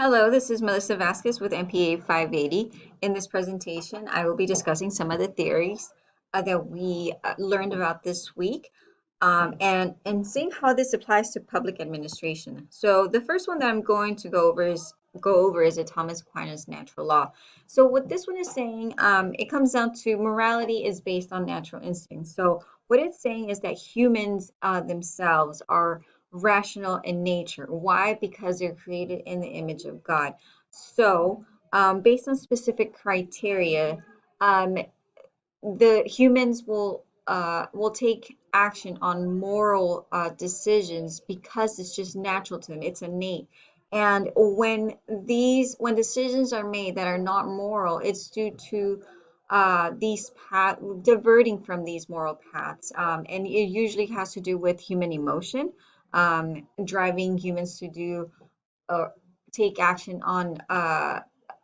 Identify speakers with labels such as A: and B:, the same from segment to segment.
A: Hello, this is Melissa Vasquez with MPA 580. In this presentation, I will be discussing some of the theories that we learned about this week and seeing how this applies to public administration. So the first one that I'm going to go over is the Thomas Aquinas natural law. So what this one is saying, it comes down to morality is based on natural instinct. So what it's saying is that humans themselves are rational in nature. Why? Because they're created in the image of God. So, based on specific criteria, um, the humans will take action on moral decisions because it's just natural to them. It's innate. And when decisions are made that are not moral, it's due to these path diverting from these moral paths, and it usually has to do with human emotion, driving humans to do or take action on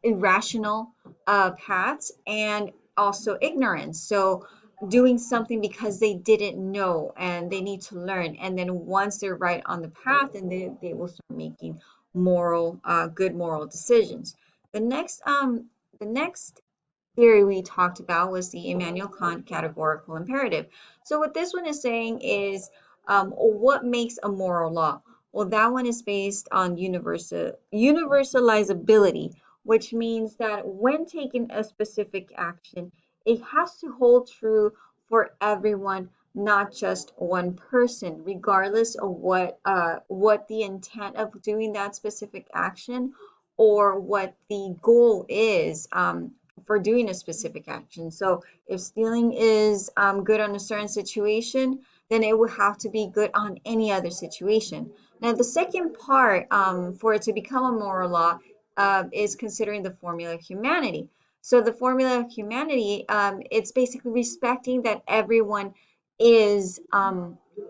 A: irrational paths and also ignorance. So doing something because they didn't know and they need to learn. And then once they're right on the path, and they will start making good moral decisions. The next, the next theory we talked about was the Immanuel Kant categorical imperative. So what this one is saying is, what makes a moral law? Well, that one is based on universalizability, which means that when taking a specific action, it has to hold true for everyone, not just one person, regardless of what the intent of doing that specific action or what the goal is. For doing a specific action. So if stealing is good on a certain situation, then it would have to be good on any other situation. Now, the second part for it to become a moral law is considering the formula of humanity. So the formula of humanity, it's basically respecting that everyone is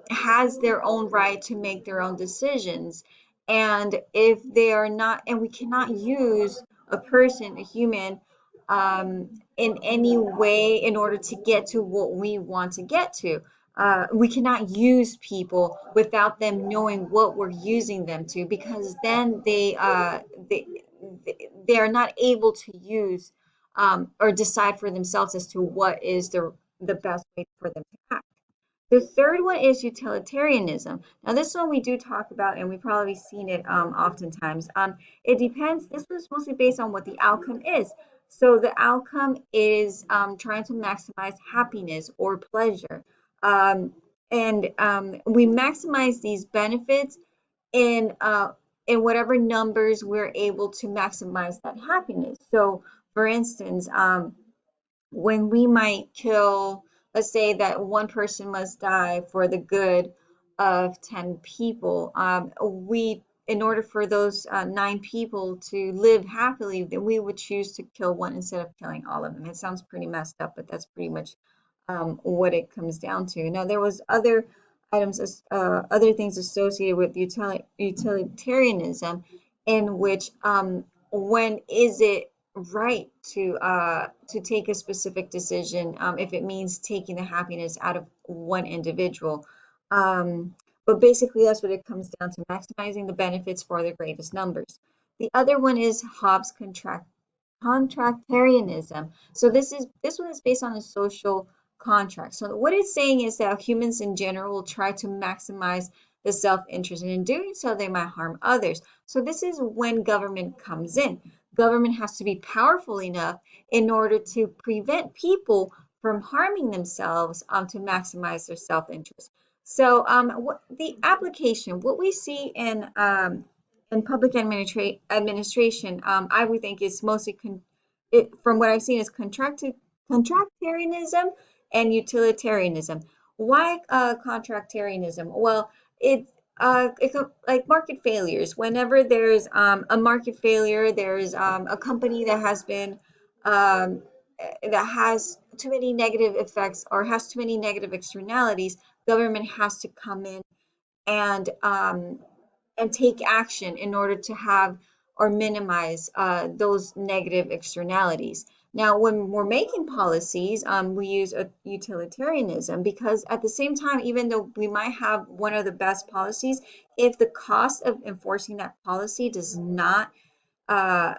A: has their own right to make their own decisions. And if they are not, and we cannot use a person, a human, in any way in order to get to what we want to get to. We cannot use people without them knowing what we're using them to, because then they are not able to use or decide for themselves as to what is the best way for them to act. The third one is utilitarianism. Now, this one we do talk about, and we've probably seen it oftentimes. It depends. This was mostly based on what the outcome is. So the outcome is trying to maximize happiness or pleasure. Um, and we maximize these benefits in in whatever numbers we're able to maximize that happiness. So, for instance, when we might kill, let's say that one person must die for the good of 10 people, in order for those 9 people to live happily, then we would choose to kill one instead of killing all of them. It sounds pretty messed up, but that's pretty much what it comes down to. Now, there was other things associated with utilitarianism, in which when is it right to take a specific decision if it means taking the happiness out of one individual. But basically, that's what it comes down to: maximizing the benefits for the greatest numbers. The other one is Hobbes contractarianism. So this one is based on a social contract. So what it's saying is that humans in general will try to maximize the self-interest, and in doing so, they might harm others. So this is when government comes in. Government has to be powerful enough in order to prevent people from harming themselves to maximize their self-interest. So what the application, what we see in public administration, I would think is mostly, from what I've seen, is contractarianism and utilitarianism. Why contractarianism? Well, like market failures. Whenever there's a market failure, there's a company that has been um, that has too many negative effects or has too many negative externalities. Government has to come in and um, and take action in order to have or minimize those negative externalities. Now, when we're making policies, we use a utilitarianism, because at the same time, even though we might have one of the best policies, if the cost of enforcing that policy does not uh,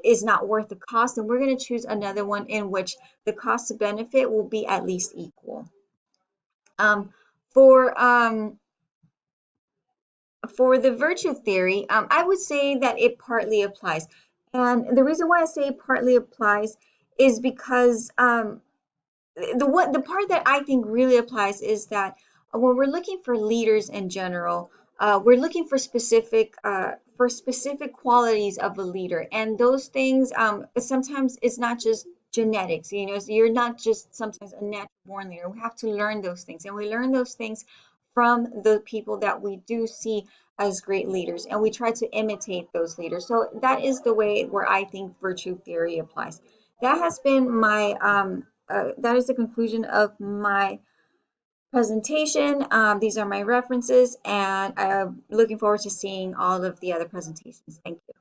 A: is not worth the cost, and we're going to choose another one in which the cost to benefit will be at least equal. Um, for for the virtue theory, I would say that it partly applies. And the reason why I say it partly applies is because the part that I think really applies is that when we're looking for leaders in general, we're looking for specific qualities of a leader, and those things sometimes it's not just genetics. You know, so you're not just sometimes a natural born leader. We have to learn those things, and we learn those things from the people that we do see as great leaders, and we try to imitate those leaders. So that is the way where I think virtue theory applies. That has been my that is the conclusion of my presentation. These are my references, and I'm looking forward to seeing all of the other presentations. Thank you.